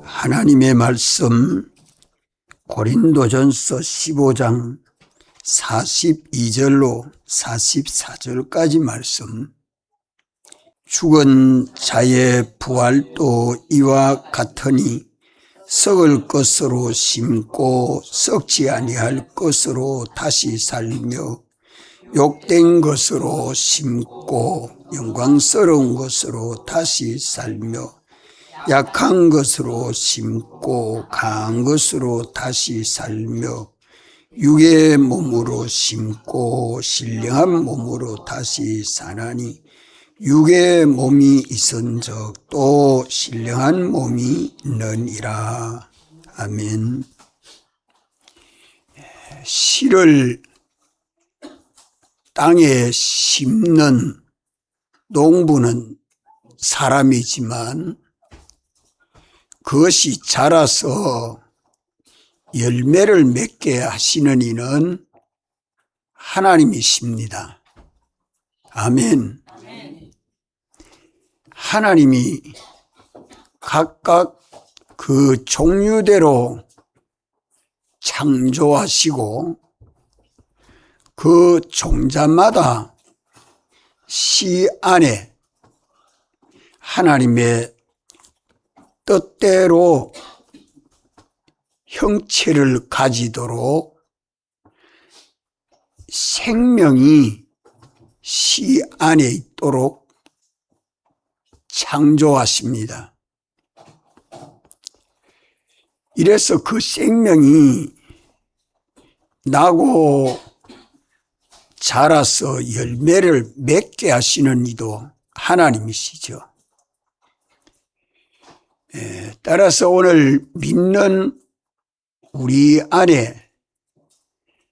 하나님의 말씀 고린도전서 15장 42절로 44절까지 말씀. 죽은 자의 부활도 이와 같으니 썩을 것으로 심고 썩지 아니할 것으로 다시 살며 욕된 것으로 심고 영광스러운 것으로 다시 살며 약한 것으로 심고 강한 것으로 다시 살며 육의 몸으로 심고 신령한 몸으로 다시 사나니 육의 몸이 있은즉 또 신령한 몸이 있느니라. 아멘. 씨를 땅에 심는 농부는 사람이지만 그것이 자라서 열매를 맺게 하시는 이는 하나님이십니다. 아멘. 하나님이 각각 그 종류대로 창조하시고 그 종자마다 씨 안에 하나님의 뜻대로 형체를 가지도록 생명이 씨 안에 있도록 창조하십니다. 이래서 그 생명이 나고 자라서 열매를 맺게 하시는 이도 하나님이시죠. 따라서 오늘 믿는 우리 안에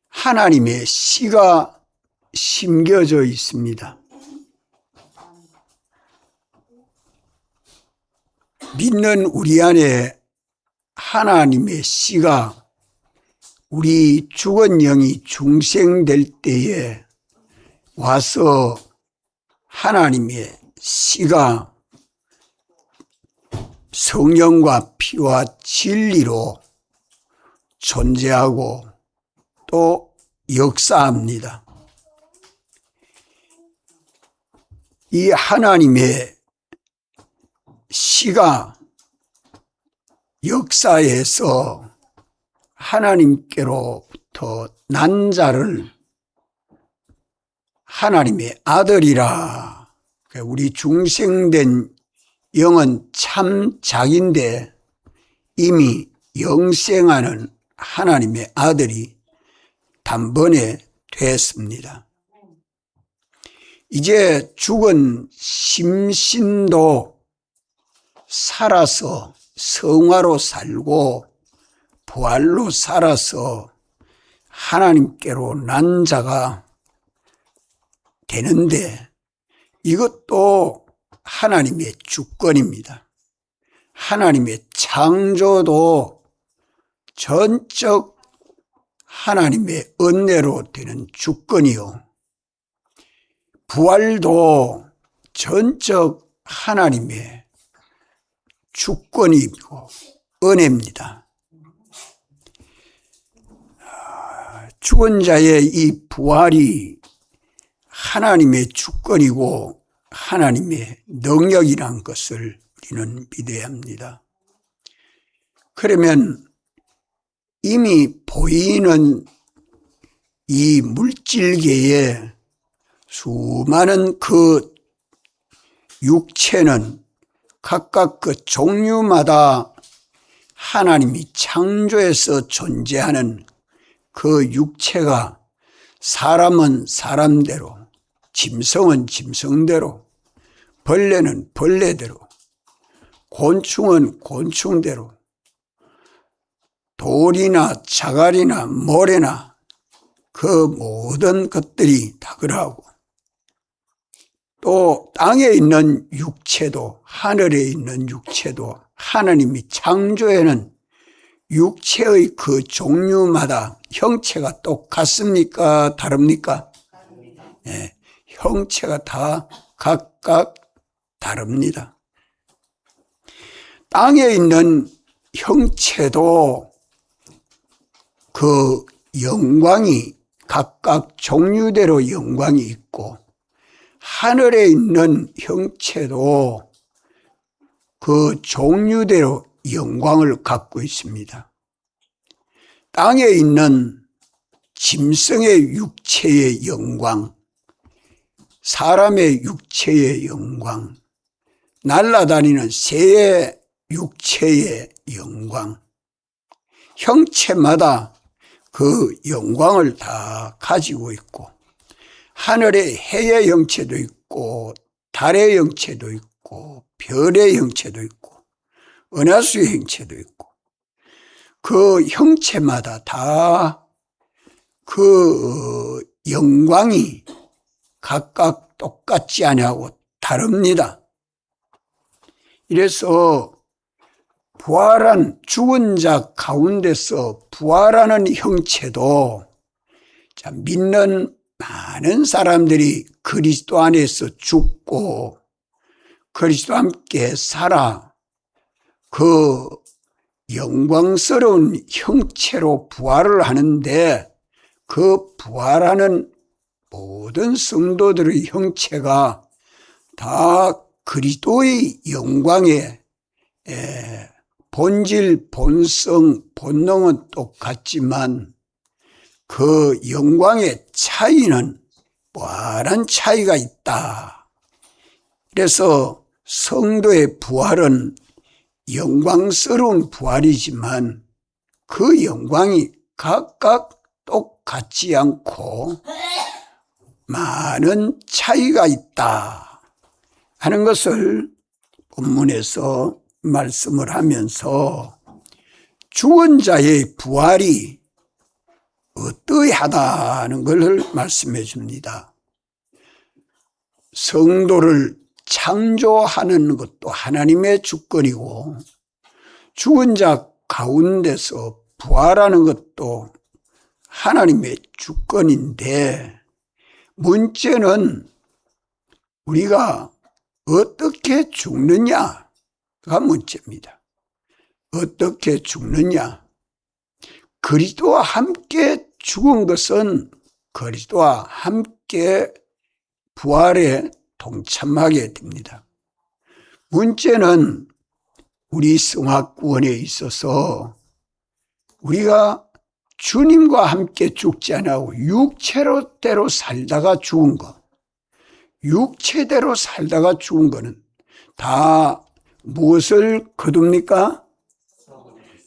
하나님의 씨가 심겨져 있습니다. 믿는 우리 안에 하나님의 씨가 우리 죽은 영이 중생될 때에 와서 하나님의 씨가 성령과 피와 진리로 존재하고 또 역사합니다. 이 하나님의 씨가 역사에서 하나님께로부터 난 자를 하나님의 아들이라. 우리 중생된 영은 참 작인데 이미 영생하는 하나님의 아들이 단번에 됐습니다. 이제 죽은 심신도 살아서 성화로 살고 부활로 살아서 하나님께로 난 자가 되는데 이것도 하나님의 주권입니다. 하나님의 창조도 전적 하나님의 은혜로 되는 주권이요. 부활도 전적 하나님의 주권이고 은혜입니다. 죽은 자의 이 부활이 하나님의 주권이고 하나님의 능력이란 것을 우리는 믿어야 합니다. 그러면 이미 보이는 이 물질계에 수많은 그 육체는 각각 그 종류마다 하나님이 창조해서 존재하는 그 육체가 사람은 사람대로, 짐승은 짐승대로, 벌레는 벌레대로, 곤충은 곤충대로, 돌이나 자갈이나 모래나 그 모든 것들이 다 그러하고 또 땅에 있는 육체도 하늘에 있는 육체도 하나님이 창조에는 육체의 그 종류마다 형체가 똑같습니까? 다릅니까? 네, 형체가 다 각각 다릅니다. 땅에 있는 형체도 그 영광이 각각 종류대로 영광이 있고, 하늘에 있는 형체도 그 종류대로 영광을 갖고 있습니다. 땅에 있는 짐승의 육체의 영광, 사람의 육체의 영광, 날아다니는 새의 육체의 영광, 형체마다 그 영광을 다 가지고 있고, 하늘에 해의 형체도 있고, 달의 형체도 있고, 별의 형체도 있고, 은하수의 형체도 있고, 그 형체마다 다 그 영광이 각각 똑같지 아니하고 다릅니다. 이래서 부활한 죽은 자 가운데서 부활하는 형체도, 믿는 많은 사람들이 그리스도 안에서 죽고 그리스도와 함께 살아 그 영광스러운 형체로 부활을 하는데, 그 부활하는 모든 성도들의 형체가 다 그리스도의 영광의 본질, 본성, 본능은 똑같지만 그 영광의 차이는 무한한 차이가 있다. 그래서 성도의 부활은 영광스러운 부활이지만 그 영광이 각각 똑같지 않고 많은 차이가 있다 하는 것을 본문에서 말씀을 하면서 죽은 자의 부활이 어떠하다는 것을 말씀해 줍니다. 성도를 창조하는 것도 하나님의 주권이고, 죽은 자 가운데서 부활하는 것도 하나님의 주권인데, 문제는 우리가 어떻게 죽느냐가 문제입니다. 어떻게 죽느냐? 그리스도와 함께 죽은 것은 그리스도와 함께 부활에 동참하게 됩니다. 문제는 우리 성화구원에 있어서 우리가 주님과 함께 죽지 않고 육체대로 살다가 죽은 것, 육체대로 살다가 죽은 것은 다 무엇을 거둡니까?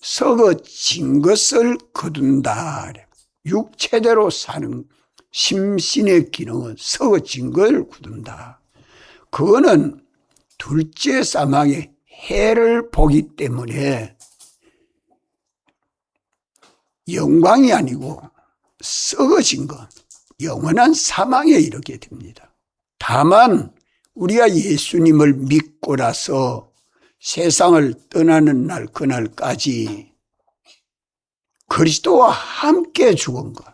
썩어진 것을 거둔다. 육체대로 사는 심신의 기능은 썩어진 걸 거둔다. 그거는 둘째 사망의 해를 보기 때문에 영광이 아니고 썩어진 것, 영원한 사망에 이르게 됩니다. 다만 우리가 예수님을 믿고 나서 세상을 떠나는 날, 그날까지 그리스도와 함께 죽은 것,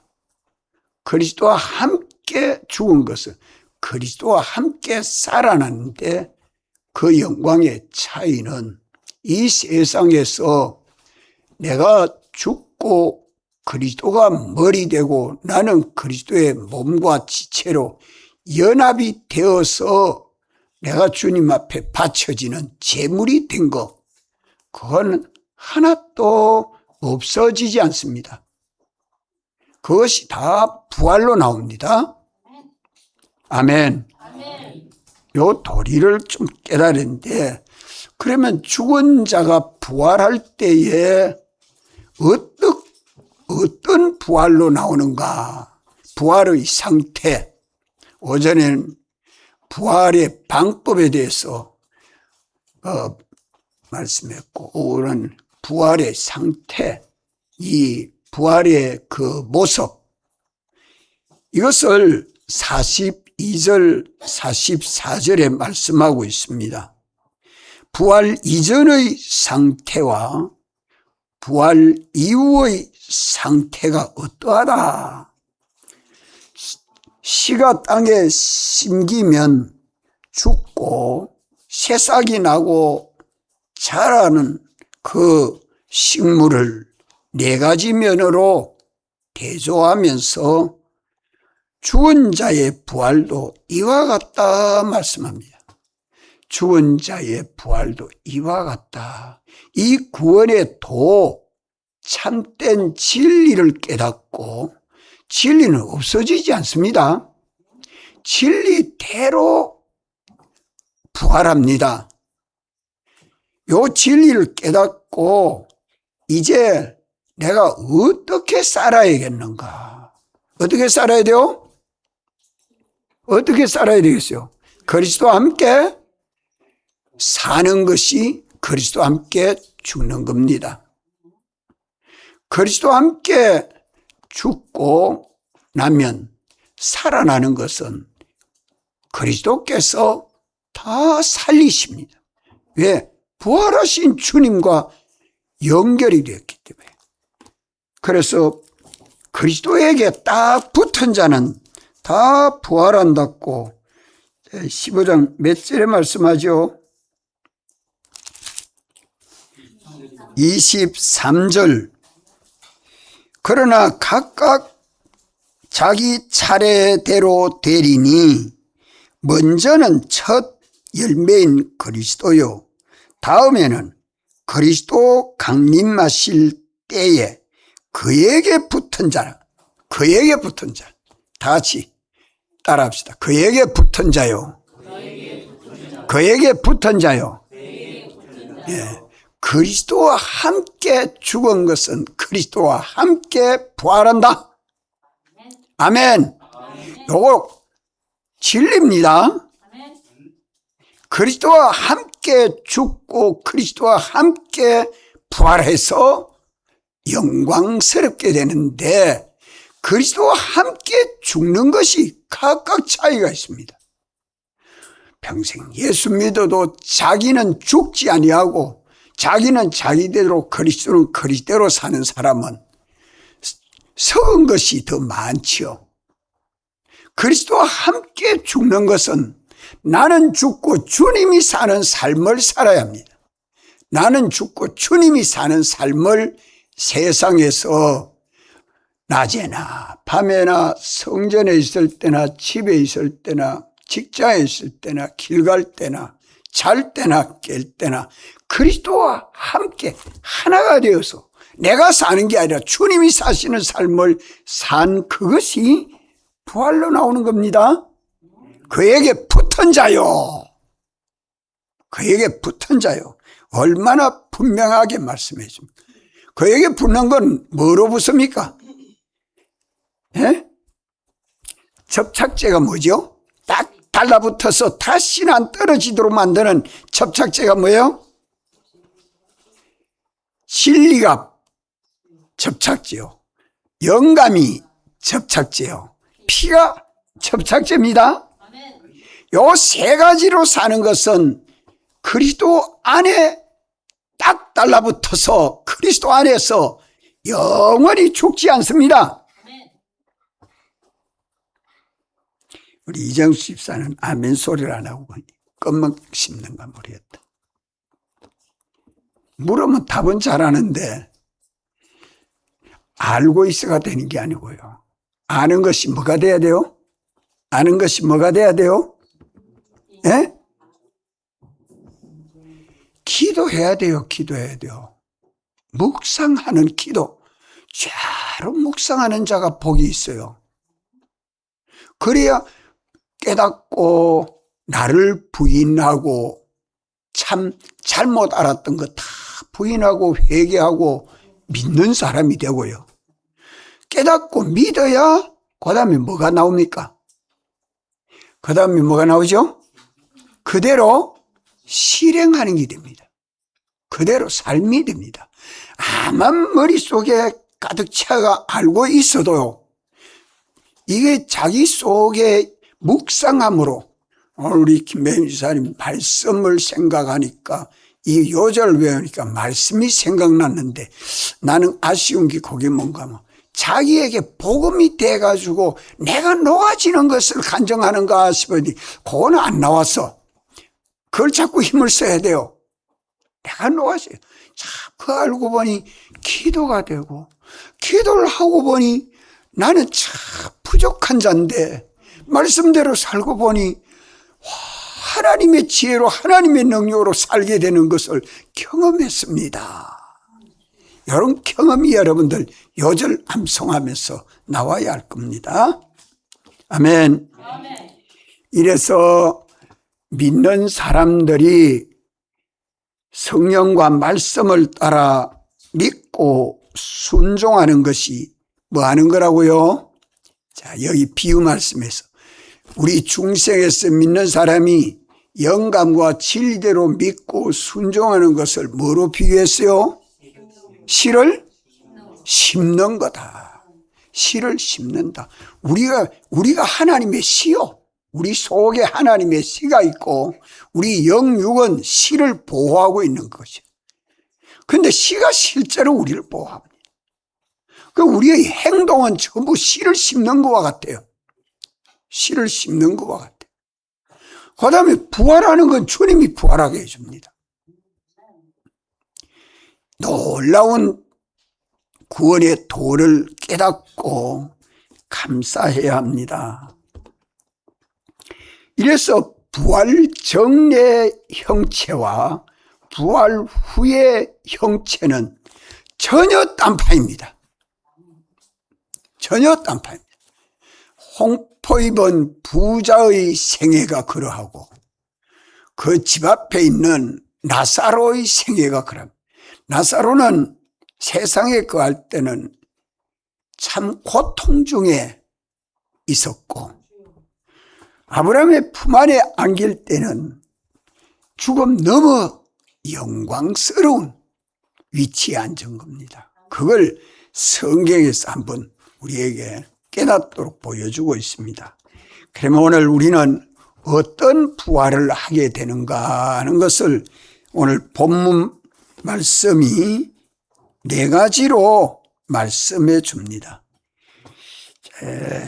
그리스도와 함께 죽은 것은 그리스도와 함께 살아났는데, 그 영광의 차이는 이 세상에서 내가 죽고 그리스도가 머리 되고 나는 그리스도의 몸과 지체로 연합이 되어서 내가 주님 앞에 바쳐지는 제물이 된 것, 그건 하나도 없어지지 않습니다. 그것이 다 부활로 나옵니다. 아멘. 요 도리를 좀 깨달은데, 그러면 죽은 자가 부활할 때에 어떤 부활로 나오는가? 부활의 상태. 오전에는 부활의 방법에 대해서 말씀했고, 오늘은 부활의 상태, 이 부활의 그 모습, 이것을 42절, 44절에 말씀하고 있습니다. 부활 이전의 상태와 부활 이후의 상태가 어떠하다. 씨가 땅에 심기면 죽고 새싹이 나고 자라는 그 식물을 네 가지 면으로 대조하면서 죽은 자의 부활도 이와 같다 말씀합니다. 죽은 자의 부활도 이와 같다. 이 구원의 도, 참된 진리를 깨닫고, 진리는 없어지지 않습니다. 진리대로 부활합니다. 요 진리를 깨닫고 이제 내가 어떻게 살아야겠는가? 어떻게 살아야 돼요? 어떻게 살아야 되겠어요? 그리스도와 함께 사는 것이 그리스도와 함께 죽는 겁니다. 그리스도와 함께 죽고 나면 살아나는 것은 그리스도께서 다 살리십니다. 왜? 부활하신 주님과 연결이 되었기 때문에. 그래서 그리스도에게 딱 붙은 자는 다 부활한다고 15장 몇 절에 말씀하죠? 23절. 그러나 각각 자기 차례대로 되리니 먼저는 첫 열매인 그리스도요, 다음에는 그리스도 강림하실 때에 그에게 붙은 자라. 그에게 붙은 자. 다 같이 따라합시다. 그에게 붙은 자요. 그에게 붙은 자요. 예. 그리스도와 함께 죽은 것은 그리스도와 함께 부활한다. 아멘. 요거 진리입니다. 그리스도와 함께 죽고 그리스도와 함께 부활해서 영광스럽게 되는데, 그리스도와 함께 죽는 것이 각각 차이가 있습니다. 평생 예수 믿어도 자기는 죽지 아니하고 자기는 자기대로 그리스도는 그리스도로 사는 사람은 썩은 것이 더 많지요. 그리스도와 함께 죽는 것은 나는 죽고 주님이 사는 삶을 살아야 합니다. 나는 죽고 주님이 사는 삶을 세상에서 낮에나 밤에나 성전에 있을 때나 집에 있을 때나 직장에 있을 때나 길 갈 때나 잘 때나 깰 때나 그리스도와 함께 하나가 되어서 내가 사는 게 아니라 주님이 사시는 삶을 산 그것이 부활로 나오는 겁니다. 그에게 붙은 자요. 그에게 붙은 자요. 얼마나 분명하게 말씀해 줍니다. 그에게 붙는 건 뭐로 붙습니까? 예? 접착제가 뭐죠? 딱 달라붙어서 다시는 안 떨어지도록 만드는 접착제가 뭐예요? 진리가 접착제요. 영감이 접착제요. 피가 접착제입니다. 요 세 가지로 사는 것은 그리스도 안에 딱 달라붙어서 그리스도 안에서 영원히 죽지 않습니다. 우리 이정수 집사는 아멘 소리를 안 하고 껌만 씹는가 모르겠다. 물으면 답은 잘하는데 알고 있어가 되는 게 아니고요. 아는 것이 뭐가 돼야 돼요? 아는 것이 뭐가 돼야 돼요? 예? 기도해야 돼요. 기도해야 돼요. 묵상하는 기도. 잘 묵상하는 자가 복이 있어요. 그래야 깨닫고 나를 부인하고 참 잘못 알았던 거 다 부인하고 회개하고 믿는 사람이 되고요. 깨닫고 믿어야 그 다음에 뭐가 나옵니까? 그 다음에 뭐가 나오죠? 그대로 실행하는 게 됩니다. 그대로 삶이 됩니다. 아만 머릿속에 가득 차가 알고 있어도요, 이게 자기 속에 묵상함으로, 오늘 우리 김배임 지사님 말씀을 생각하니까 이 요절을 외우니까 말씀이 생각났는데, 나는 아쉬운 게 그게 뭔가 하면 자기에게 복음이 돼가지고 내가 녹아지는 것을 간증하는가 싶으니 그거는 안 나왔어. 그걸 자꾸 힘을 써야 돼요. 내가 놓았어요. 그 알고 보니 기도가 되고, 기도를 하고 보니 나는 참 부족한 자인데 말씀대로 살고 보니 하나님의 지혜로 하나님의 능력으로 살게 되는 것을 경험했습니다. 이런 경험이 여러분들 요절 암송하면서 나와야 할 겁니다. 아멘. 이래서 믿는 사람들이 성령과 말씀을 따라 믿고 순종하는 것이 뭐 하는 거라고요? 자, 여기 비유 말씀에서 우리 중생에서 믿는 사람이 영감과 진리대로 믿고 순종하는 것을 뭐로 비유했어요? 씨를 심는 거다. 씨를 심는다. 우리가 하나님의 씨요. 우리 속에 하나님의 씨가 있고 우리 영육은 씨를 보호하고 있는 것이죠. 그런데 씨가 실제로 우리를 보호합니다. 그 우리의 행동은 전부 씨를 심는 것과 같아요. 씨를 심는 것과 같아요. 그 다음에 부활하는 건 주님이 부활하게 해줍니다. 놀라운 구원의 도를 깨닫고 감사해야 합니다. 이래서 부활 전의 형체와 부활 후의 형체는 전혀 딴판입니다. 전혀 딴판입니다. 홍포 입은 부자의 생애가 그러하고 그 집 앞에 있는 나사로의 생애가 그러합니다. 나사로는 세상에 거할 때는 참 고통 중에 있었고 아브라함의 품 안에 안길 때는 죽음 너무 영광스러운 위치에 앉은 겁니다. 그걸 성경에서 한번 우리에게 깨닫도록 보여주고 있습니다. 그러면 오늘 우리는 어떤 부활을 하게 되는가 하는 것을 오늘 본문 말씀이 4가지로 말씀해 줍니다.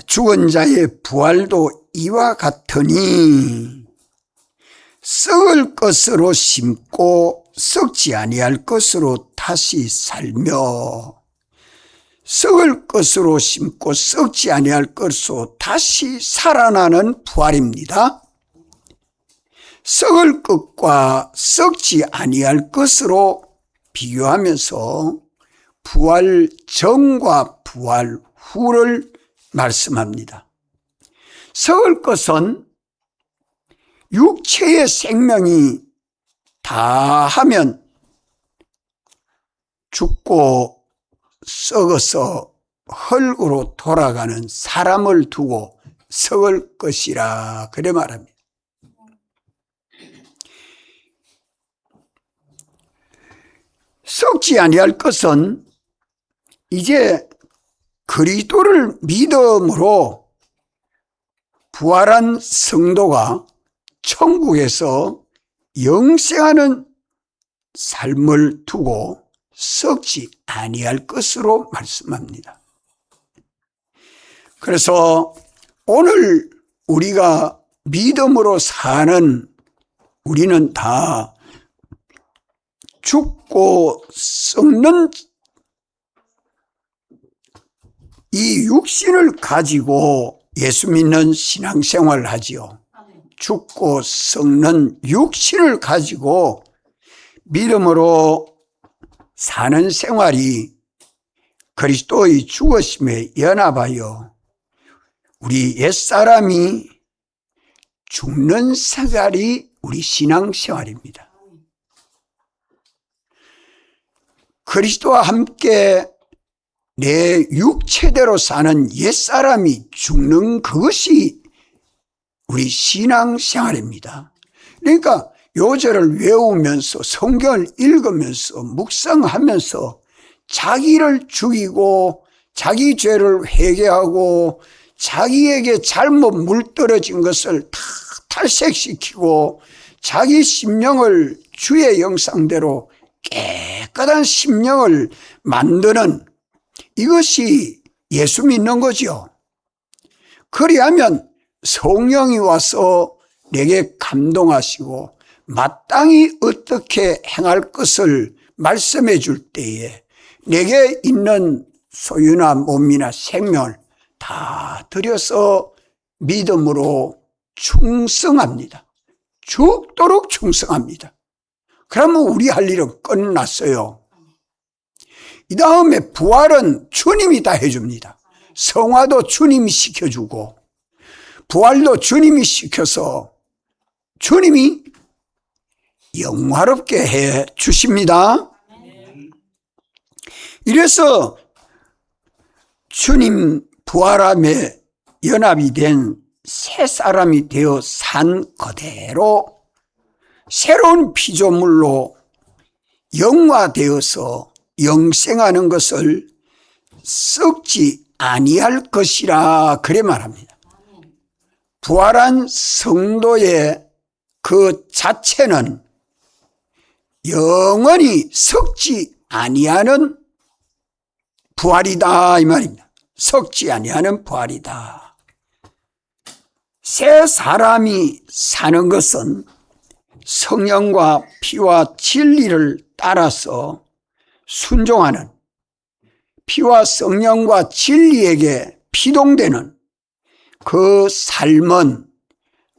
죽은 자의 부활도 이와 같으니 썩을 것으로 심고 썩지 아니할 것으로 다시 살며 썩을 것으로 심고 썩지 아니할 것으로 다시 살아나는 부활입니다. 썩을 것과 썩지 아니할 것으로 비교하면서 부활 전과 부활 후를 말씀합니다. 썩을 것은 육체의 생명이 다하면 죽고 썩어서 흙으로 돌아가는 사람을 두고 썩을 것이라 그래 말합니다. 썩지 아니할 것은 이제 그리스도를 믿음으로 부활한 성도가 천국에서 영생하는 삶을 두고 썩지 아니할 것으로 말씀합니다. 그래서 오늘 우리가 믿음으로 사는 우리는 다 죽고 썩는 이 육신을 가지고 예수 믿는 신앙생활을 하지요. 죽고 썩는 육신을 가지고 믿음으로 사는 생활이 그리스도의 죽으심에 연합하여 우리 옛사람이 죽는 생활이 우리 신앙생활입니다. 그리스도와 함께 내 육체대로 사는 옛사람이 죽는 그것이 우리 신앙생활입니다. 그러니까 요절을 외우면서 성경을 읽으면서 묵상하면서 자기를 죽이고 자기 죄를 회개하고 자기에게 잘못 물들어진 것을 다 탈색시키고 자기 심령을 주의 형상대로 깨끗한 심령을 만드는 이것이 예수 믿는 거죠. 그리하면 성령이 와서 내게 감동하시고 마땅히 어떻게 행할 것을 말씀해 줄 때에 내게 있는 소유나 몸이나 생명을 다 들여서 믿음으로 충성합니다. 죽도록 충성합니다. 그러면 우리 할 일은 끝났어요. 이 다음에 부활은 주님이 다 해줍니다. 성화도 주님이 시켜주고 부활도 주님이 시켜서 주님이 영화롭게 해 주십니다. 이래서 주님 부활함에 연합이 된 새 사람이 되어 산 그대로 새로운 피조물로 영화되어서 영생하는 것을 썩지 아니할 것이라 그래 말합니다. 부활한 성도의 그 자체는 영원히 썩지 아니하는 부활이다 이 말입니다. 썩지 아니하는 부활이다. 새 사람이 사는 것은 성령과 피와 진리를 따라서 순종하는, 피와 성령과 진리에게 피동되는 그 삶은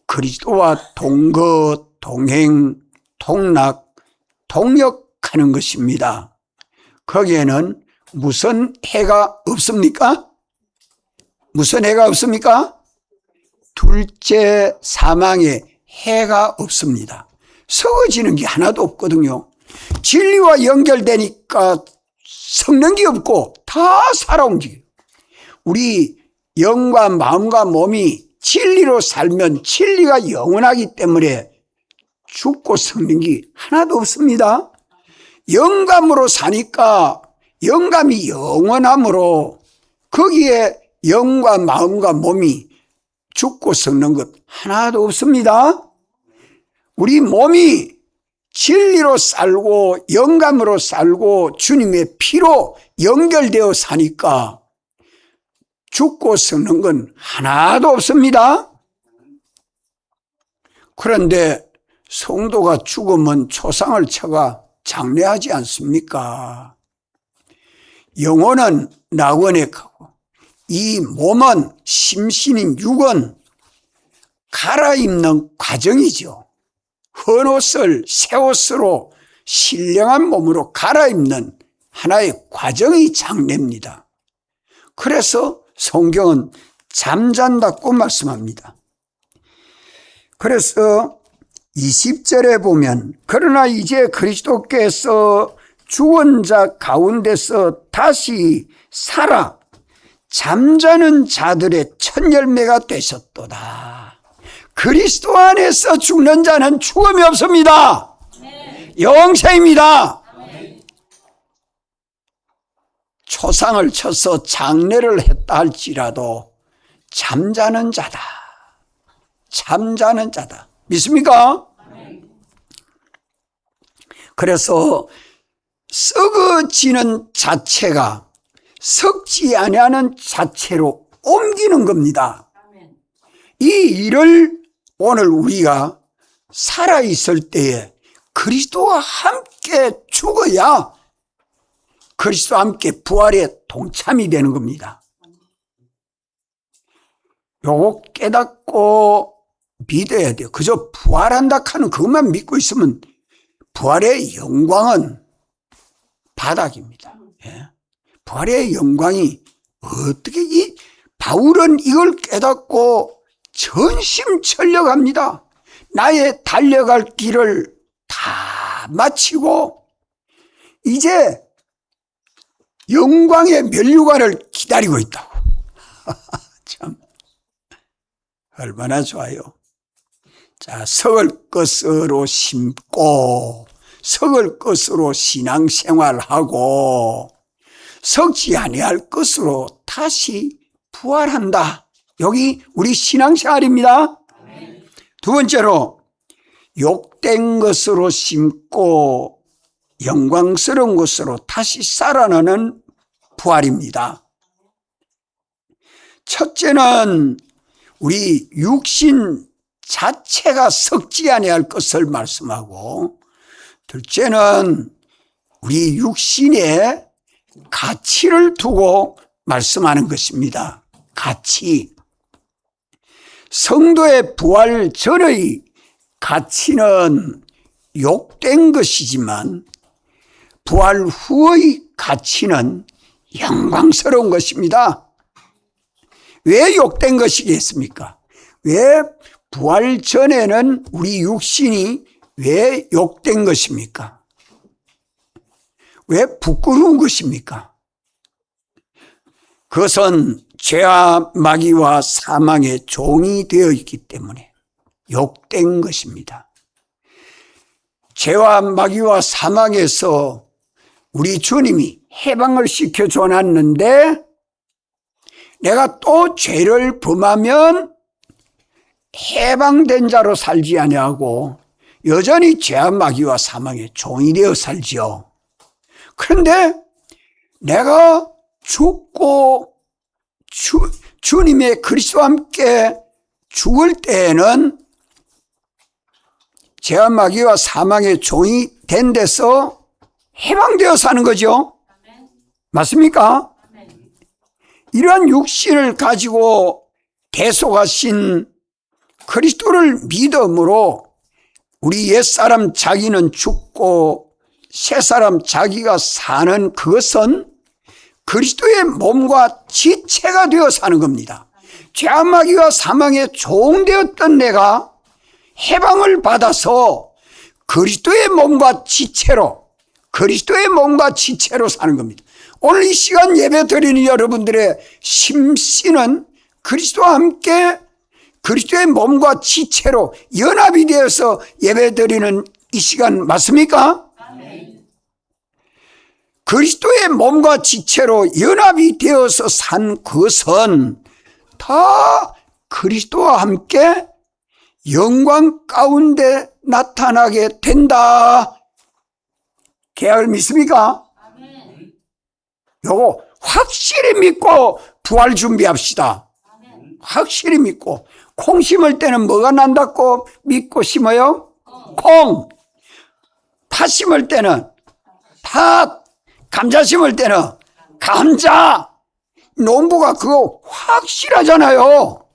그리스도와 동거, 동행, 동락, 동역하는 것입니다. 거기에는 무슨 해가 없습니까? 무슨 해가 없습니까? 둘째 사망에 해가 없습니다. 썩어지는 게 하나도 없거든요. 진리와 연결되니까 썩는 게 없고 다 살아 움직여요. 우리 영과 마음과 몸이 진리로 살면 진리가 영원하기 때문에 죽고 썩는 게 하나도 없습니다. 영감으로 사니까 영감이 영원하므로 거기에 영과 마음과 몸이 죽고 썩는 것 하나도 없습니다. 우리 몸이 진리로 살고 영감으로 살고 주님의 피로 연결되어 사니까 죽고 썩는 건 하나도 없습니다. 그런데 성도가 죽으면 초상을 쳐가 장례하지 않습니까? 영혼은 낙원에 가고 이 몸은 심신인 육은 갈아입는 과정이죠. 헌 옷을 새 옷으로 신령한 몸으로 갈아입는 하나의 과정이 장례입니다. 그래서 성경은 잠잔다고 말씀합니다. 그래서 20절에 보면 그러나 이제 그리스도께서 죽은 자 가운데서 다시 살아 잠자는 자들의 첫 열매가 되셨도다. 그리스도 안에서 죽는 자는 죽음이 없습니다. 영생입니다. 초상을 쳐서 장례를 했다 할지라도 잠자는 자다. 잠자는 자다. 믿습니까? 그래서 썩어지는 자체가 썩지 아니하는 자체로 옮기는 겁니다. 이 일을 오늘 우리가 살아있을 때에 그리스도와 함께 죽어야 그리스도와 함께 부활에 동참이 되는 겁니다. 요거 깨닫고 믿어야 돼요. 그저 부활한다 하는 그것만 믿고 있으면 부활의 영광은 바닥입니다. 예. 부활의 영광이 어떻게 바울은 이걸 깨닫고 전심전력합니다. 나의 달려갈 길을 다 마치고 이제 영광의 면류관을 기다리고 있다고. 참 얼마나 좋아요. 자, 썩을 것으로 심고 썩을 것으로 신앙생활하고 썩지 아니할 것으로 다시 부활한다. 여기 우리 신앙생활입니다. 두 번째로 욕된 것으로 심고 영광스러운 것으로 다시 살아나는 부활입니다. 첫째는 우리 육신 자체가 썩지 아니할 것을 말씀하고, 둘째는 우리 육신의 가치를 두고 말씀하는 것입니다. 가치. 성도의 부활 전의 가치는 욕된 것이지만 부활 후의 가치는 영광스러운 것입니다. 왜 욕된 것이겠습니까? 왜 부활 전에는 우리 육신이 왜 욕된 것입니까? 왜 부끄러운 것입니까? 그것은 죄와 마귀와 사망의 종이 되어 있기 때문에 욕된 것입니다. 죄와 마귀와 사망에서 우리 주님이 해방을 시켜줘 놨는데 내가 또 죄를 범하면 해방된 자로 살지 아니하고 여전히 죄와 마귀와 사망의 종이 되어 살지요. 그런데 내가 죽고 주님의 그리스도와 함께 죽을 때에는 죄와 마귀와 사망의 종이 된 데서 해방되어 사는 거죠. 맞습니까? 이러한 육신을 가지고 계속하신 그리스도를 믿음으로 우리 옛사람 자기는 죽고 새사람 자기가 사는 그것은 그리스도의 몸과 지체가 되어 사는 겁니다. 죄와 마귀와 사망의 종되었던 내가 해방을 받아서 그리스도의 몸과 지체로 사는 겁니다. 오늘 이 시간 예배 드리는 여러분들의 심신은 그리스도와 함께 그리스도의 몸과 지체로 연합이 되어서 예배 드리는 이 시간 맞습니까? 아멘. 그리스도의 몸과 지체로 연합이 되어서 산 것은 다 그리스도와 함께 영광 가운데 나타나게 된다. 계약을 믿습니까? 아멘. 요거 확실히 믿고 부활 준비합시다. 아멘. 확실히 믿고. 콩 심을 때는 뭐가 난다고 믿고 심어요? 콩. 팥 심을 때는 팥. 감자 심을 때는 감자. 농부가 그거 확실하잖아요.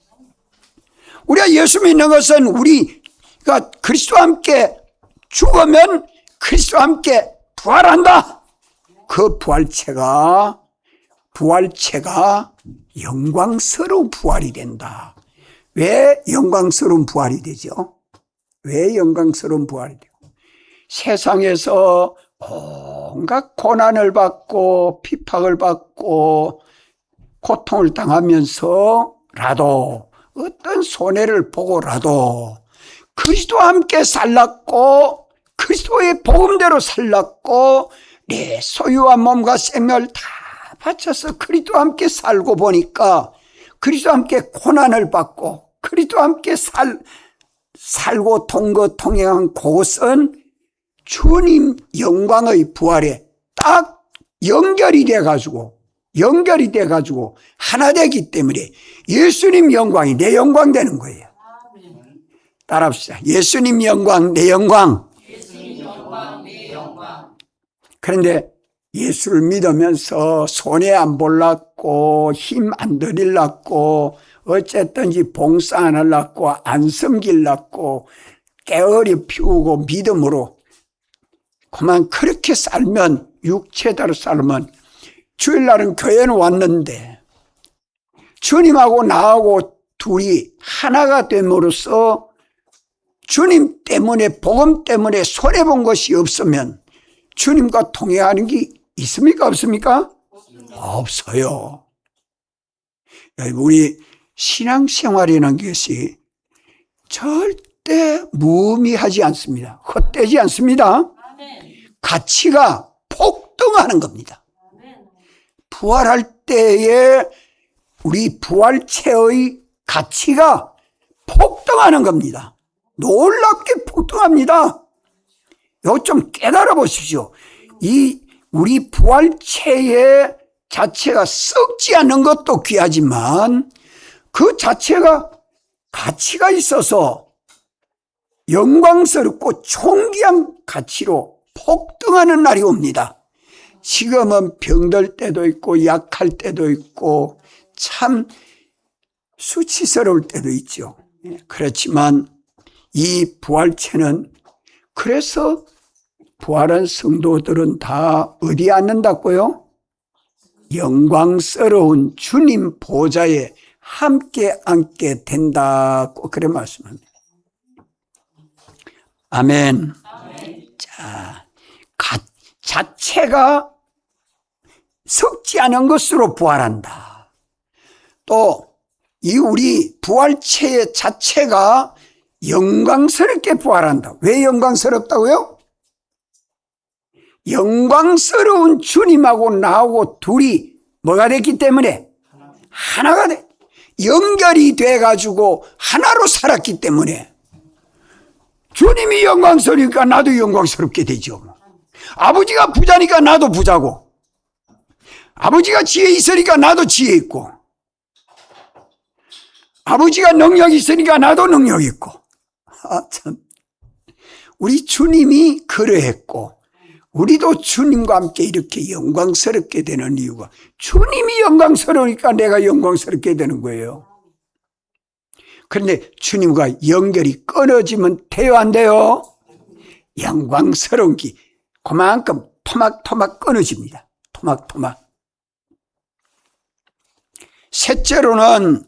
우리가 예수 믿는 것은 우리가 그리스도와 함께 죽으면 그리스도와 함께 부활한다. 그 부활체가 영광스러운 부활이 된다. 왜 영광스러운 부활이 되죠? 왜 영광스러운 부활이 되고? 세상에서 온갖 고난을 받고 핍박을 받고 고통을 당하면서라도 어떤 손해를 보고라도 그리스도와 함께 살랐고 그리스도의 복음대로 살랐고 내 소유와 몸과 생명을 다 바쳐서 그리스도와 함께 살고 보니까 그리스도와 함께 고난을 받고 그리스도와 함께 살고 동행한 그것은 주님 영광의 부활에 딱 연결이 돼가지고 하나 되기 때문에 예수님 영광이 내 영광 되는 거예요. 따라합시다. 예수님 영광, 내 영광. 예수님 영광, 내 영광. 그런데 예수를 믿으면서 손해 안 볼랐고 힘 안 들일랐고 어쨌든지 봉사 안 하려고 안 섬길랐고 깨어리 피우고 믿음으로 그만 그렇게 살면 육체대로 살면 주일날은 교회는 왔는데 주님하고 나하고 둘이 하나가 됨으로써 주님 때문에 복음 때문에 손해본 것이 없으면 주님과 통행하는 게 있습니까? 없습니까? 없어요. 우리 신앙생활이라는 것이 절대 무의미하지 않습니다. 헛되지 않습니다. 가치가 폭등하는 겁니다. 부활할 때에 우리 부활체의 가치가 폭등하는 겁니다. 놀랍게 폭등합니다. 이거 좀 깨달아 보십시오. 우리 부활체의 자체가 썩지 않는 것도 귀하지만 그 자체가 가치가 있어서 영광스럽고 존귀한 가치로 폭등하는 날이 옵니다. 지금은 병들 때도 있고 약할 때도 있고 참 수치스러울 때도 있죠. 그렇지만 이 부활체는, 그래서 부활한 성도들은 다 어디에 앉는다고요? 영광스러운 주님 보좌에 함께 앉게 된다고 그래 말씀합니다. 아멘. 자, 자체가 썩지 않은 것으로 부활한다. 또 이 우리 부활체의 자체가 영광스럽게 부활한다. 왜 영광스럽다고요? 영광스러운 주님하고 나하고 둘이 뭐가 됐기 때문에? 하나가 돼. 연결이 돼가지고 하나로 살았기 때문에 주님이 영광스러우니까 나도 영광스럽게 되죠. 아버지가 부자니까 나도 부자고, 아버지가 지혜 있으니까 나도 지혜 있고, 아버지가 능력이 있으니까 나도 능력 있고. 참, 우리 주님이 그러했고 우리도 주님과 함께 이렇게 영광스럽게 되는 이유가, 주님이 영광스러우니까 내가 영광스럽게 되는 거예요. 그런데 주님과 연결이 끊어지면 돼요, 안 돼요? 영광스러운 게 그만큼 토막토막 끊어집니다. 토막토막. 셋째로는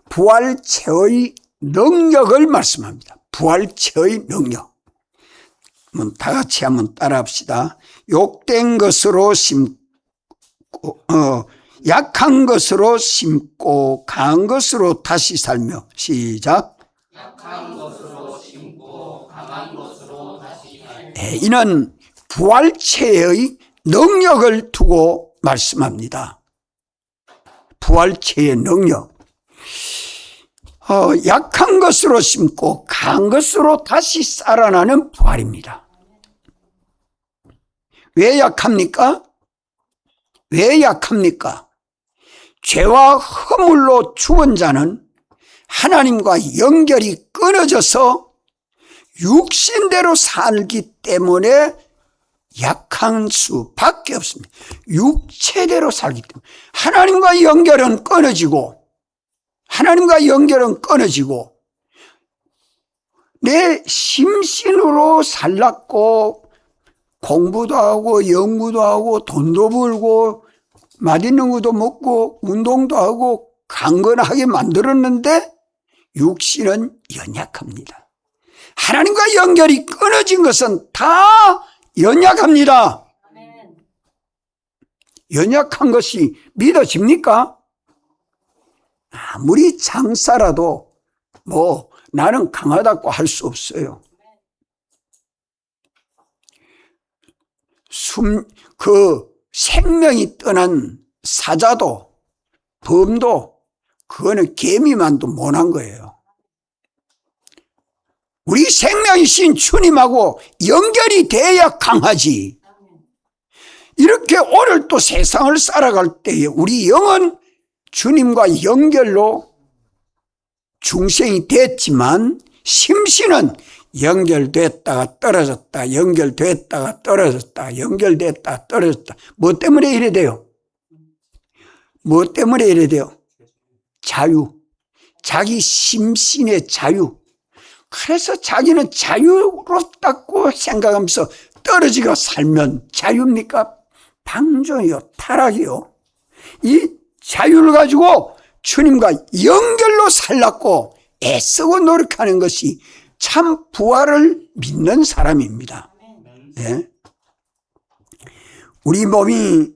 부활체의 능력을 말씀합니다. 부활체의 능력. 다 같이 한번 따라 합시다. 욕된 것으로 심고, 약한 것으로 심고 강한 것으로 다시 살며. 시작. 약한 것으로 심고 강한 것으로 다시 살며. 이는 부활체의 능력을 두고 말씀합니다. 부활체의 능력. 약한 것으로 심고 강한 것으로 다시 살아나는 부활입니다. 왜 약합니까? 왜 약합니까? 죄와 허물로 죽은 자는 하나님과 연결이 끊어져서 육신대로 살기 때문에 약한 수밖에 없습니다. 육체대로 살기 때문에. 하나님과 연결은 끊어지고, 내 심신으로 살랐고 공부도 하고 연구도 하고 돈도 벌고 맛있는 것도 먹고 운동도 하고 강건하게 만들었는데 육신은 연약합니다. 하나님과 연결이 끊어진 것은 다 연약합니다. 연약한 것이 믿어집니까? 아무리 장사라도 나는 강하다고 할 수 없어요. 생명이 떠난 사자도 범도 그거는 개미만도 못한 거예요. 우리 생명이신 주님하고 연결이 돼야 강하지. 이렇게 오늘 또 세상을 살아갈 때에 우리 영은 주님과 연결로 중생이 됐지만 심신은 연결됐다가 떨어졌다, 연결됐다가 떨어졌다, 연결됐다가 떨어졌다. 뭐 때문에 이래 돼요? 뭐 때문에 이래 돼요? 자유. 자기 심신의 자유. 그래서 자기는 자유롭다고 생각하면서 떨어지고 살면 자유입니까? 방종이요, 타락이요. 이 자유를 가지고 주님과 연결로 살라고 애쓰고 노력하는 것이 참 부활을 믿는 사람입니다. 네. 우리 몸이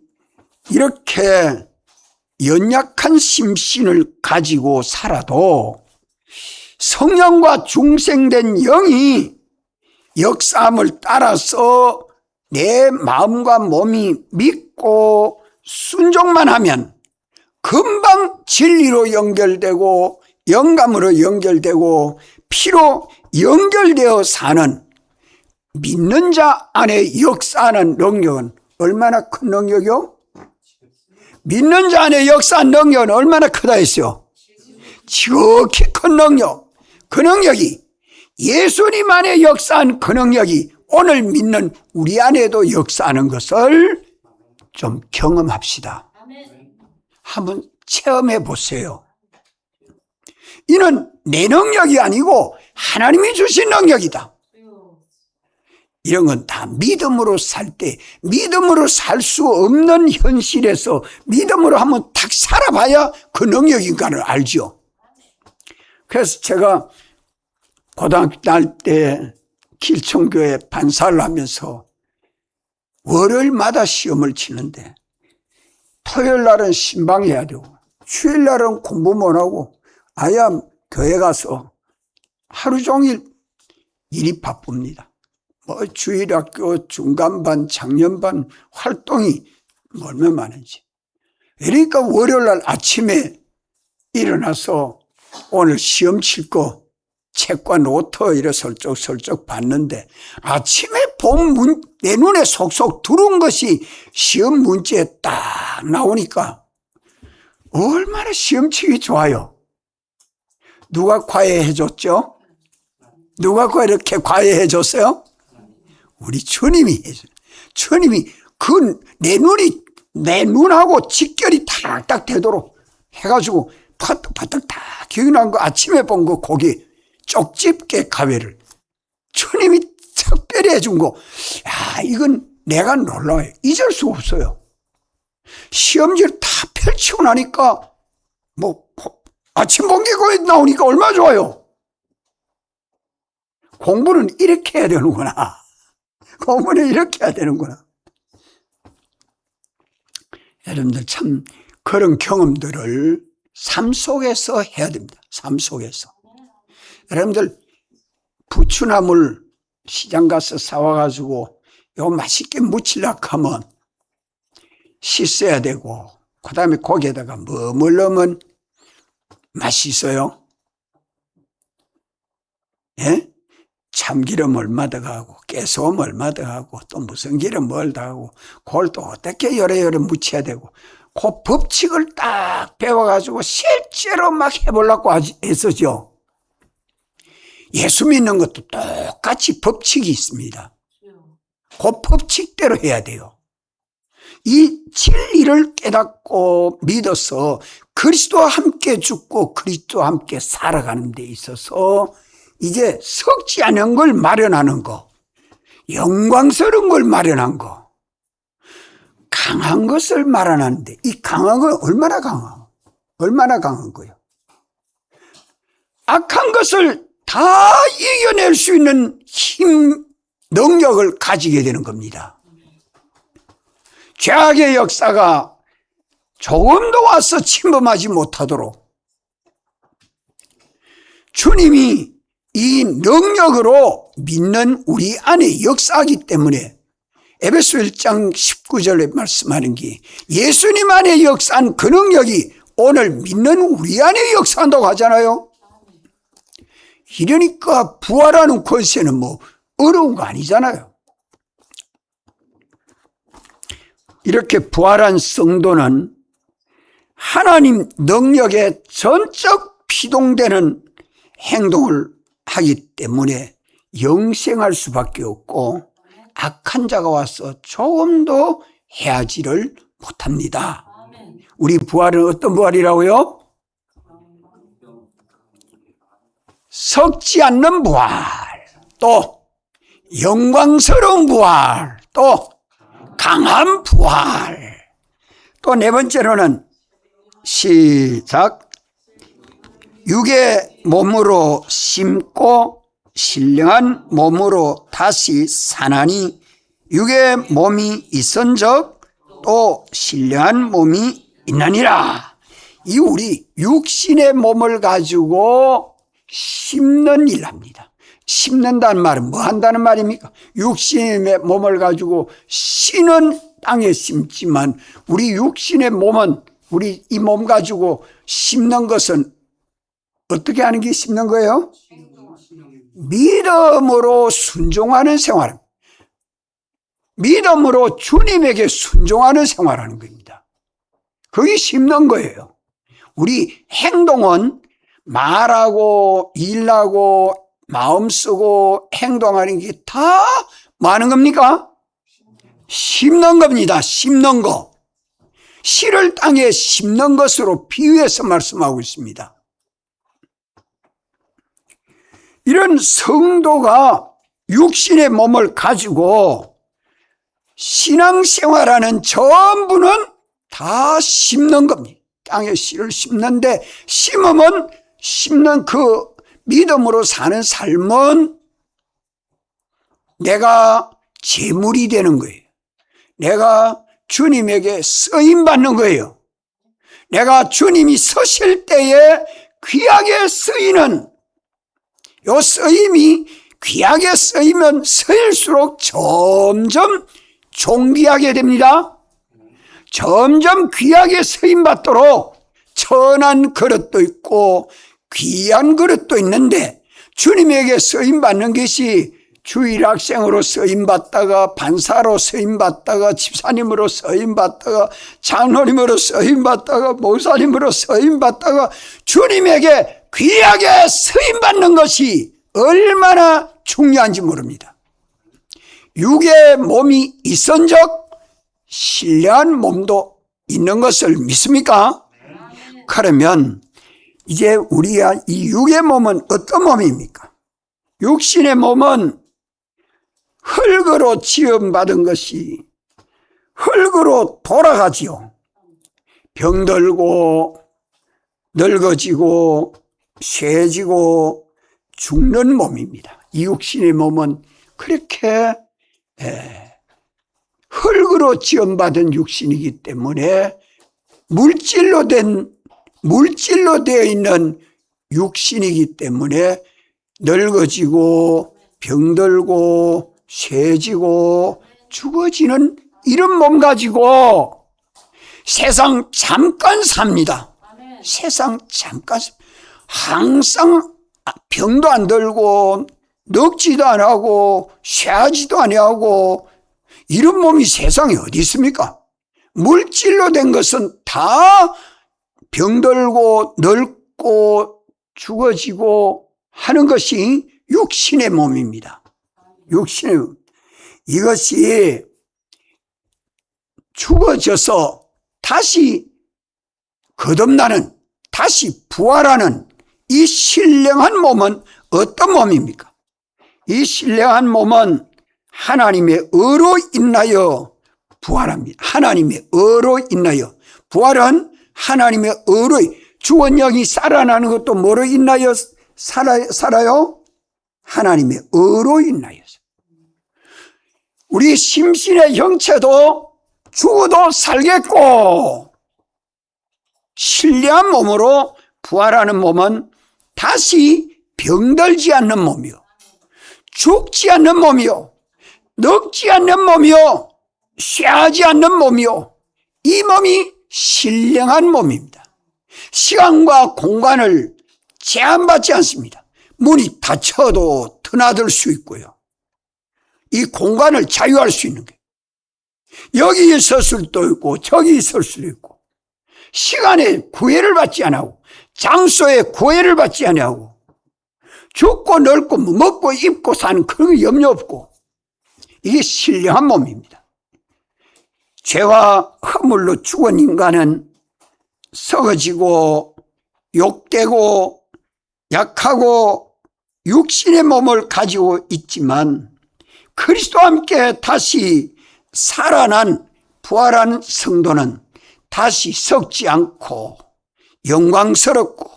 이렇게 연약한 심신을 가지고 살아도 성령과 중생된 영이 역사함을 따라서 내 마음과 몸이 믿고 순종만 하면 금방 진리로 연결되고 영감으로 연결되고 피로 연결되어 사는 믿는 자 안에 역사하는 능력은 얼마나 큰 능력이요? 믿는 자 안에 역사한 능력은 얼마나 크다 했어요? 지극히 큰 능력. 그 능력이 예수님 안에 역사한 그 능력이 오늘 믿는 우리 안에도 역사하는 것을 좀 경험합시다. 한번 체험해 보세요. 이는 내 능력이 아니고 하나님이 주신 능력이다. 이런 건 다 믿음으로 살 때, 믿음으로 살 수 없는 현실에서 믿음으로 한번 딱 살아봐야 그 능력인가를 알죠. 그래서 제가 고등학교 다닐 때 길청교회 반사를 하면서 월요일마다 시험을 치는데 토요일 날은 신방해야 되고 주일 날은 공부 못하고 아야 교회 가서 하루 종일 일이 바쁩니다. 뭐 주일학교 중간반 작년반 활동이 얼마나 많은지. 그러니까 월요일 날 아침에 일어나서 오늘 시험 칠 거 책과 노트 이래 설쩍설쩍 봤는데 아침에 본 내 눈에 속속 들어온 것이 시험 문제에 딱 나오니까 얼마나 시험 치기 좋아요. 누가 과외해 줬죠? 누가 이렇게 과외해 줬어요? 우리 주님이 해줘요. 주님이 내 눈하고 직결이 탁탁 되도록 해가지고 파떡파떡 다 기억이 난 거 아침에 본 거 거기 쪽집게 가위를 주님이 특별히 해준 거. 야, 이건 내가 놀라워요. 잊을 수 없어요. 시험지를 다 펼치고 나니까 아침 본게 거기 나오니까 얼마나 좋아요. 공부는 이렇게 해야 되는구나. 공부는 이렇게 해야 되는구나. 여러분들 참 그런 경험들을 삶 속에서 해야 됩니다. 삶 속에서. 여러분들 부추나물 시장 가서 사와가지고 이거 맛있게 무치려고 하면 씻어야 되고 그 다음에 고기에다가 뭘 넣으면 맛있어요? 예? 참기름 얼마 더 하고 깨소금 얼마 더 하고 또 무슨 기름 뭘 더 하고 그걸 또 어떻게 요래요래 무쳐야 되고 그 법칙을 딱 배워가지고 실제로 막 해보려고 했었죠. 예수 믿는 것도 똑같이 법칙이 있습니다. 그 법칙대로 해야 돼요. 이 진리를 깨닫고 믿어서 그리스도와 함께 죽고 그리스도와 함께 살아가는 데 있어서 이제 썩지 않은 걸 마련하는 거, 영광스러운 걸 마련한 거, 강한 것을 마련하는데 이 강한 건 얼마나 강한 거예요? 악한 것을 다 이겨낼 수 있는 힘, 능력을 가지게 되는 겁니다. 죄악의 역사가 조금도 와서 침범하지 못하도록 주님이 이 능력으로 믿는 우리 안에 역사하기 때문에 에베소 1장 19절에 말씀하는 게 예수님 안에 역사한 그 능력이 오늘 믿는 우리 안에 역사한다고 하잖아요. 이러니까 부활하는 권세는 뭐 어려운 거 아니잖아요. 이렇게 부활한 성도는 하나님 능력에 전적 피동되는 행동을 하기 때문에 영생할 수밖에 없고 악한 자가 와서 조금도 해하지를 못합니다. 우리 부활은 어떤 부활이라고요? 썩지 않는 부활, 또 영광스러운 부활, 또 강한 부활. 또 네 번째로는 시작. 육의 몸으로 심고 신령한 몸으로 다시 사나니 육의 몸이 있은즉 또 신령한 몸이 있나니라. 이 우리 육신의 몸을 가지고 심는 일 합니다. 심는다는 말은 뭐 한다는 말입니까? 육신의 몸을 가지고 씨는 땅에 심지만 우리 육신의 몸은 우리 이 몸 가지고 심는 것은 어떻게 하는 게 심는 거예요? 믿음으로 순종하는 생활. 믿음으로 주님에게 순종하는 생활하는 겁니다. 그게 심는 거예요. 우리 행동은 말하고 일하고 마음 쓰고 행동하는 게 다 뭐 하는 겁니까? 심는 겁니다. 심는 거. 씨를 땅에 심는 것으로 비유해서 말씀하고 있습니다. 이런 성도가 육신의 몸을 가지고 신앙생활하는 전부는 다 심는 겁니다. 땅에 씨를 심는데, 심으면 심는 그 믿음으로 사는 삶은 내가 제물이 되는 거예요. 내가 주님에게 쓰임받는 거예요. 내가 주님이 서실 때에 귀하게 쓰이는, 요 쓰임이 귀하게 쓰이면 쓰일수록 점점 존귀하게 됩니다. 점점 귀하게 쓰임받도록 천한 그릇도 있고 귀한 그릇도 있는데, 주님에게 쓰임받는 것이 주일학생으로 쓰임받다가 반사로 쓰임받다가 집사님으로 쓰임받다가 장로님으로 쓰임받다가 목사님으로 쓰임받다가 주님에게 귀하게 쓰임받는 것이 얼마나 중요한지 모릅니다. 육의 몸이 있은적 신령한 몸도 있는 것을 믿습니까? 그러면 이제 우리가 이 육의 몸은 어떤 몸입니까? 육신의 몸은 흙으로 지음받은 것이 흙으로 돌아가지요. 병들고 늙어지고 쇠지고 죽는 몸입니다. 이 육신의 몸은 그렇게 흙으로 지음받은 육신이기 때문에 물질로 되어 있는 육신이기 때문에 늙어지고 병들고 쇠지고 죽어지는 이런 몸 가지고 세상 잠깐 삽니다. 세상 잠깐 항상 병도 안 들고 늙지도 안 하고 쇠하지도 아니하고 이런 몸이 세상에 어디 있습니까? 물질로 된 것은 다 병들고 늙고 죽어지고 하는 것이 육신의 몸입니다. 육신의 몸. 이것이 죽어져서 다시 거듭나는, 다시 부활하는 이 신령한 몸은 어떤 몸입니까? 이 신령한 몸은 하나님의 의로 인하여 부활합니다. 하나님의 의로 인하여. 부활은 하나님의 의로, 죽은 영이 살아나는 것도 뭐로 인하여 살아요? 하나님의 의로 인하여서. 우리 심신의 형체도 죽어도 살겠고, 신령한 몸으로 부활하는 몸은 다시 병들지 않는 몸이요, 죽지 않는 몸이요, 늙지 않는 몸이요, 쇠하지 않는 몸이요, 이 몸이 신령한 몸입니다. 시간과 공간을 제한받지 않습니다. 문이 닫혀도 드나들 수 있고요, 이 공간을 자유할 수 있는 거예요. 여기 있을 수도 있고 저기 있을 수도 있고, 시간에 구애를 받지 않고 장소에 구애를 받지 않고, 죽고 늙고 먹고 입고 사는 그런 거 염려 없고, 이게 신령한 몸입니다. 죄와 허물로 죽은 인간은 썩어지고 욕되고 약하고 육신의 몸을 가지고 있지만, 그리스도와 함께 다시 살아난 부활한 성도는 다시 썩지 않고 영광스럽고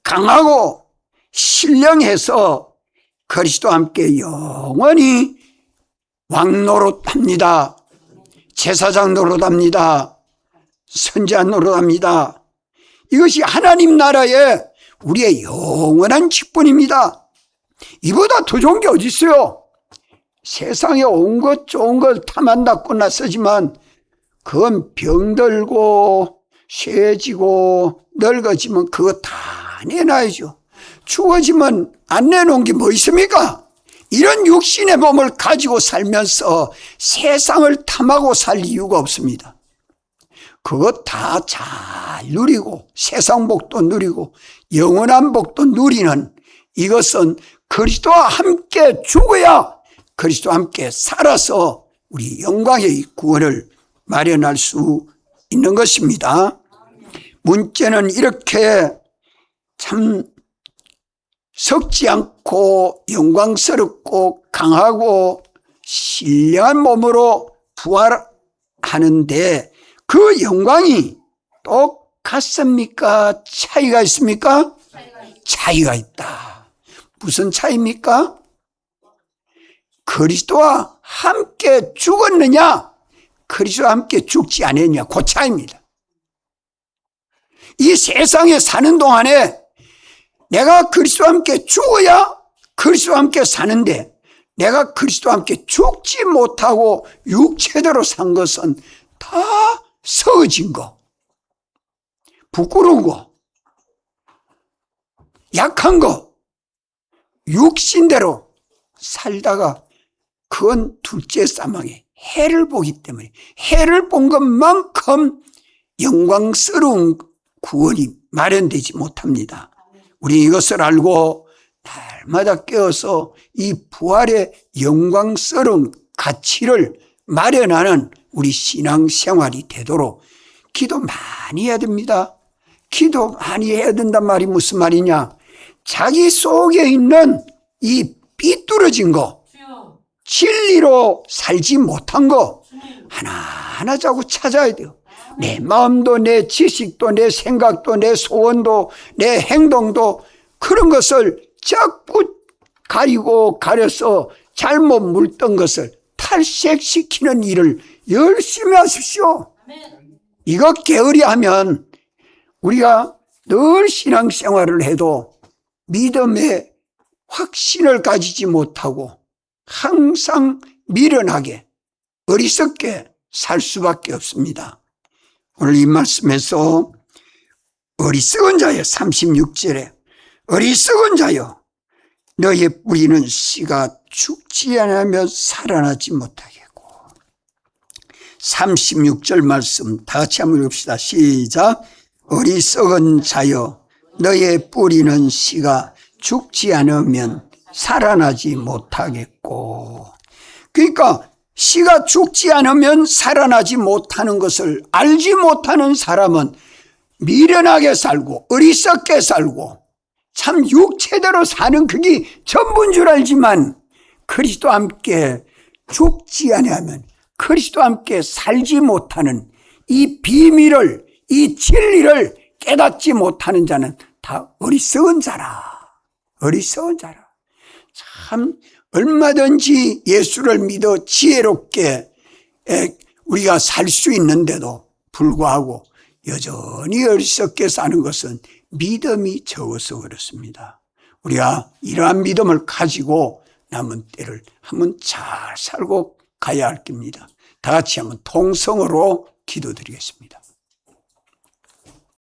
강하고 신령해서 그리스도와 함께 영원히 왕노릇합니다. 제사장 노릇합니다. 선지자 노릇합니다. 이것이 하나님 나라의 우리의 영원한 직분입니다. 이보다 더 좋은 게 어디 있어요? 세상에 온 것 좋은 것 탐한다고 나서지만 그건 병들고 쇠지고 늙어지면 그거 다 내놔야죠. 죽어지면 안 내놓은 게 뭐 있습니까? 이런 육신의 몸을 가지고 살면서 세상을 탐하고 살 이유가 없습니다. 그거 다 잘 누리고 세상 복도 누리고 영원한 복도 누리는, 이것은 그리스도와 함께 죽어야 그리스도와 함께 살아서 우리 영광의 구원을 마련할 수 있는 것입니다. 문제는 이렇게 참 썩지 않고 영광스럽고 강하고 신령한 몸으로 부활하는데 그 영광이 똑같습니까? 차이가 있습니까? 차이가 있다. 무슨 차이입니까? 그리스도와 함께 죽었느냐, 그리스도와 함께 죽지 않았느냐, 그 차이입니다. 이 세상에 사는 동안에 내가 그리스도와 함께 죽어야 그리스도와 함께 사는데, 내가 그리스도와 함께 죽지 못하고 육체대로 산 것은 다 서어진 거, 부끄러운 거, 약한 거, 육신대로 살다가 그건 둘째 사망에 해를 보기 때문에, 해를 본 것만큼 영광스러운 구원이 마련되지 못합니다. 우리 이것을 알고 날마다 깨어서 이 부활의 영광스러운 가치를 마련하는 우리 신앙생활이 되도록 기도 많이 해야 됩니다. 기도 많이 해야 된단 말이 무슨 말이냐, 자기 속에 있는 이 삐뚤어진 거, 진리로 살지 못한 거 하나하나 자꾸 찾아야 돼요. 내 마음도, 내 지식도, 내 생각도, 내 소원도, 내 행동도, 그런 것을 자꾸 가리고 가려서 잘못 물던 것을 탈색시키는 일을 열심히 하십시오. 이거 게으리하면 우리가 늘 신앙생활을 해도 믿음의 확신을 가지지 못하고 항상 미련하게 어리석게 살 수밖에 없습니다. 오늘 이 말씀에서 어리석은 자여, 36절에 어리석은 자여, 너의 뿌리는 씨가 죽지 않으면 살아나지 못하겠고, 36절 말씀 다 같이 한번 읽읍시다. 시작. 어리석은 자여, 너의 뿌리는 씨가 죽지 않으면 살아나지 못하겠고. 그러니까 씨가 죽지 않으면 살아나지 못하는 것을 알지 못하는 사람은 미련하게 살고 어리석게 살고 참 육체대로 사는 그게 전부인 줄 알지만, 그리스도와 함께 죽지 아니하면 그리스도와 함께 살지 못하는 이 비밀을, 이 진리를 깨닫지 못하는 자는 다 어리석은 자라. 어리석은 자라. 참 얼마든지 예수를 믿어 지혜롭게 우리가 살 수 있는데도 불구하고 여전히 어리석게 사는 것은 믿음이 적어서 그렇습니다. 우리가 이러한 믿음을 가지고 남은 때를 한번 잘 살고 가야 할 겁니다. 다 같이 한번 통성으로 기도드리겠습니다.